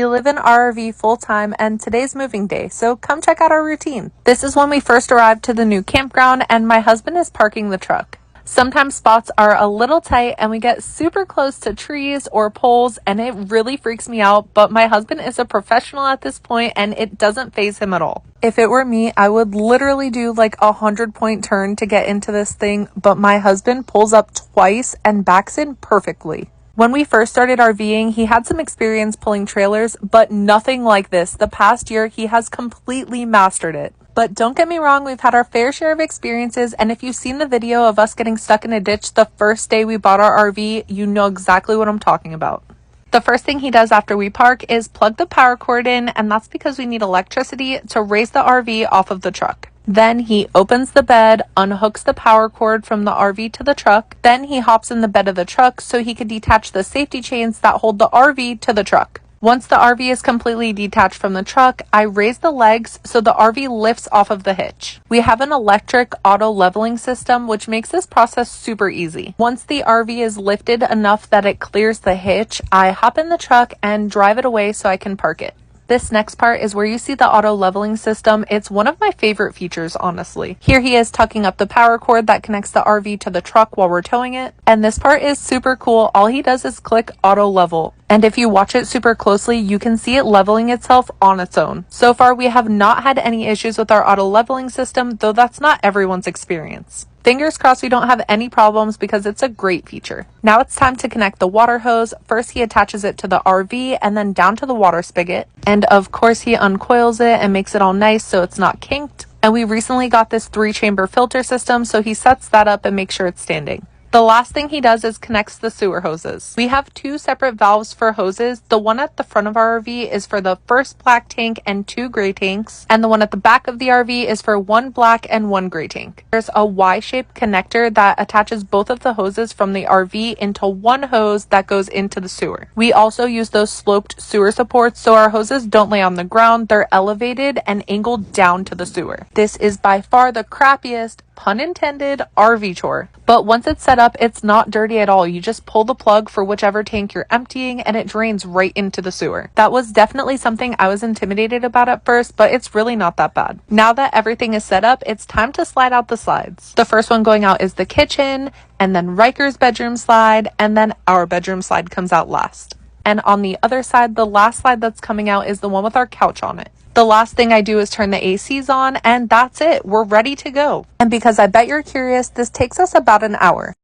We live in RV full-time and today's moving day, so come check out our routine. This is when we first arrived to the new campground and my husband is parking the truck. Sometimes spots are a little tight and we get super close to trees or poles and it really freaks me out, but my husband is a professional at this point and it doesn't faze him at all. If it were me, I would literally do like a 100-point turn to get into this thing, but my husband pulls up twice and backs in perfectly. When we first started RVing, he had some experience pulling trailers, but nothing like this. The past year, he has completely mastered it. But don't get me wrong, we've had our fair share of experiences, and if you've seen the video of us getting stuck in a ditch the first day we bought our RV, you know exactly what I'm talking about. The first thing he does after we park is plug the power cord in, and that's because we need electricity to raise the RV off of the truck. Then he opens the bed, unhooks the power cord from the RV to the truck. Then he hops in the bed of the truck so he can detach the safety chains that hold the RV to the truck. Once the RV is completely detached from the truck, I raise the legs so the RV lifts off of the hitch. We have an electric auto leveling system, which makes this process super easy. Once the RV is lifted enough that it clears the hitch, I hop in the truck and drive it away so I can park it. This next part is where you see the auto leveling system. It's one of my favorite features, honestly. Here he is tucking up the power cord that connects the RV to the truck while we're towing it. And this part is super cool. All he does is click auto level. And if you watch it super closely, you can see it leveling itself on its own. So far, we have not had any issues with our auto leveling system, though that's not everyone's experience. Fingers crossed we don't have any problems because it's a great feature. Now it's time to connect the water hose. First he attaches it to the RV and then down to the water spigot. And of course he uncoils it and makes it all nice so it's not kinked. And we recently got this 3-chamber filter system, so he sets that up and makes sure it's standing. The last thing he does is connects the sewer hoses. We have 2 separate valves for hoses. The one at the front of our RV is for the first black tank and 2 gray tanks. And the one at the back of the RV is for 1 black and 1 gray tank. There's a Y-shaped connector that attaches both of the hoses from the RV into one hose that goes into the sewer. We also use those sloped sewer supports so our hoses don't lay on the ground. They're elevated and angled down to the sewer. This is by far the crappiest, pun intended, RV chore. But once it's set up, it's not dirty at all. You just pull the plug for whichever tank you're emptying and it drains right into the sewer. That was definitely something I was intimidated about at first, but it's really not that bad. Now that everything is set up, it's time to slide out the slides. The first one going out is the kitchen, and then Riker's bedroom slide, and then our bedroom slide comes out last. And on the other side, the last slide that's coming out is the one with our couch on it. The last thing I do is turn the ACs on, and that's it. We're ready to go. And because I bet you're curious, this takes us about an hour.